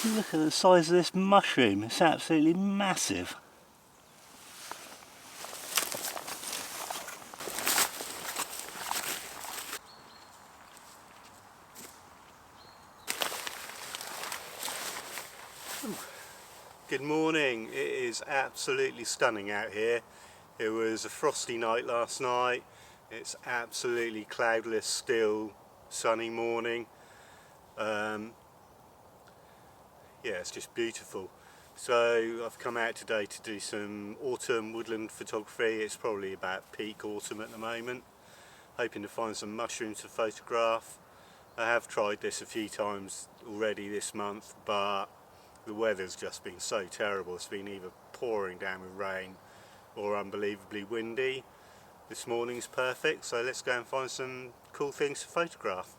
Look at the size of this mushroom, it's absolutely massive. Good morning, it is absolutely stunning out here. It was a frosty night last night, it's absolutely cloudless, still sunny morning. Yeah, it's just beautiful. So I've come out today to do some autumn woodland photography. It's probably about peak autumn at the moment. Hoping to find some mushrooms to photograph. I have tried this a few times already this month, but the weather's just been so terrible. It's been either pouring down with rain or unbelievably windy. This morning's perfect, so let's go and find some cool things to photograph.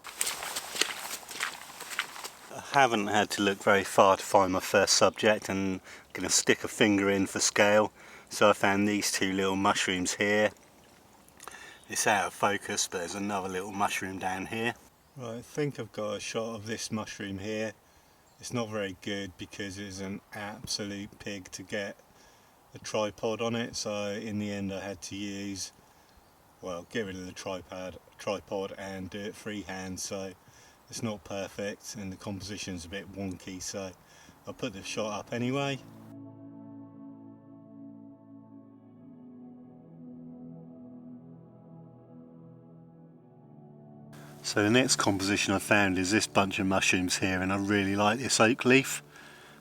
I haven't had to look very far to find my first subject, and I'm going to stick a finger in for scale. So I found these two little mushrooms here. It's out of focus, but there's another little mushroom down here. Right, I think I've got a shot of this mushroom here. It's not very good because it's an absolute pig to get a tripod on it, so in the end I had to get rid of the tripod and do it freehand, so it's not perfect and the composition's a bit wonky, so I'll put the shot up anyway. So the next composition I found is this bunch of mushrooms here, and I really like this oak leaf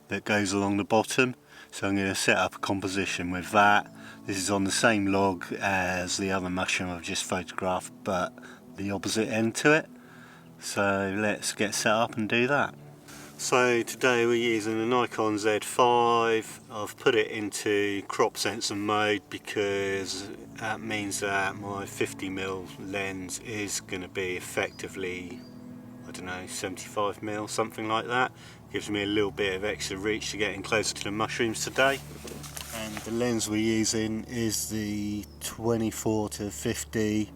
that goes along the bottom, so I'm going to set up a composition with that. This is on the same log as the other mushroom I've just photographed, but the opposite end to it. So let's get set up and do that. So today we're using a Nikon Z5. I've put it into crop sensor mode because that means that my 50mm lens is going to be effectively, I don't know, 75mm, something like that. Gives me a little bit of extra reach to getting closer to the mushrooms today. And the lens we're using is the 24-50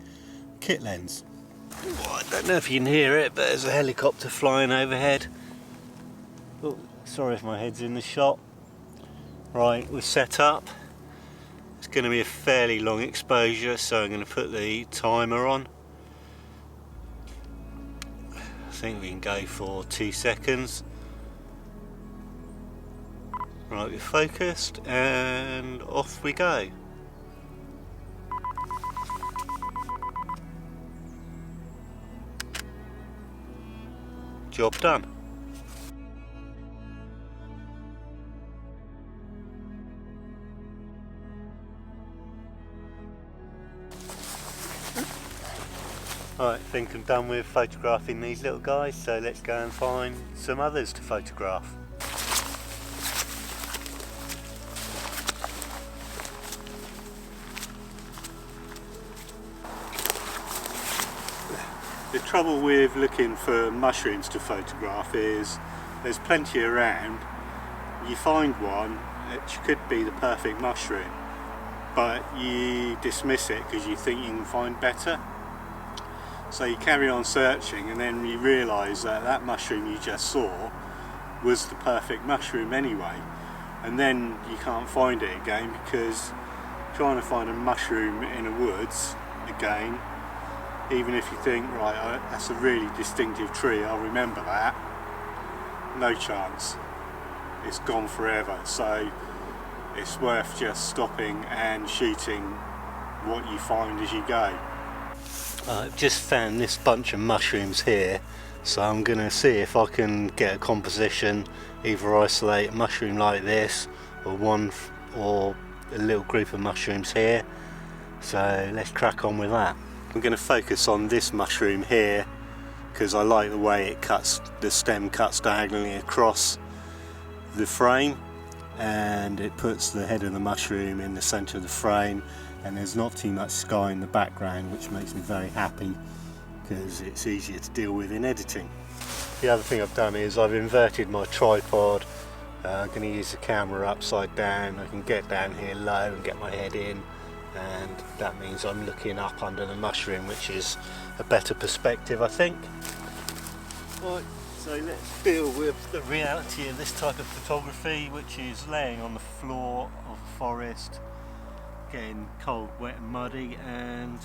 kit lens. Oh, I don't know if you can hear it, but there's a helicopter flying overhead. Oh, sorry if my head's in the shot. Right, we're set up. It's going to be a fairly long exposure, so I'm going to put the timer on. I think we can go for 2 seconds. Right, we're focused and off we go. Job done. Alright, I think I'm done with photographing these little guys, so let's go and find some others to photograph. The trouble with looking for mushrooms to photograph is there's plenty around. You find one which could be the perfect mushroom, but you dismiss it because you think you can find better. So you carry on searching, and then you realise that that mushroom you just saw was the perfect mushroom anyway, and then you can't find it again, because trying to find a mushroom in the woods again, even if you think, right, that's a really distinctive tree, I'll remember that, no chance, it's gone forever. So it's worth just stopping and shooting what you find as you go. I've just found this bunch of mushrooms here, so I'm going to see if I can get a composition, either isolate a mushroom like this or a little group of mushrooms here. So let's crack on with that. I'm going to focus on this mushroom here because I like the way it cuts, the stem cuts diagonally across the frame, and it puts the head of the mushroom in the centre of the frame, and there's not too much sky in the background, which makes me very happy because it's easier to deal with in editing. The other thing I've done is I've inverted my tripod. I'm going to use the camera upside down. I can get down here low and get my head in, and that means I'm looking up under the mushroom, which is a better perspective, I think. Right, So let's deal with the reality of this type of photography, which is laying on the floor of a forest, getting cold, wet and muddy, and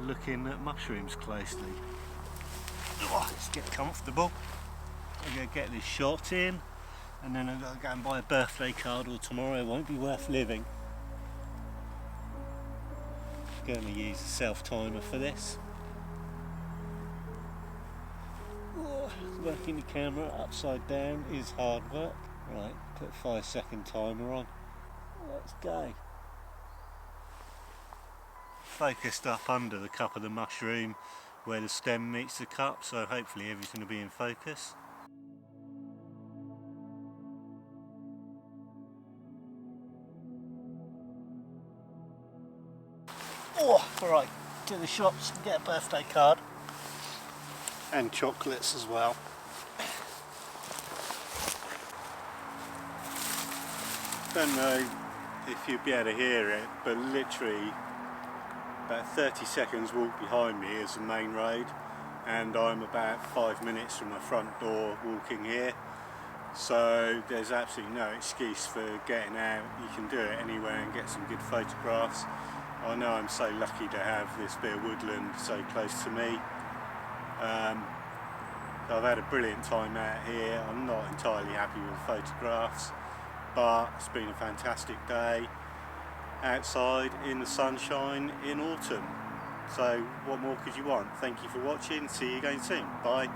looking at mushrooms closely. Oh, let's get comfortable. I'm going to get this shot in, and then I'm going to go and buy a birthday card, or tomorrow won't be worth living. I'm going to use a self-timer for this. Working the camera upside down is hard work. Right, put a 5-second timer on. Let's go. Focused up under the cup of the mushroom where the stem meets the cup, so hopefully everything will be in focus. Oh, alright, do the shots and get a birthday card. And chocolates as well. Don't know if you'll be able to hear it, but literally about 30 seconds walk behind me is the main road, and I'm about 5 minutes from my front door walking here, so there's absolutely no excuse for getting out. You can do it anywhere and get some good photographs. I know I'm so lucky to have this bit of woodland so close to me. I've had a brilliant time out here. I'm not entirely happy with the photographs, but it's been a fantastic day outside in the sunshine in autumn. So what more could you want? Thank you for watching. See you again soon. Bye.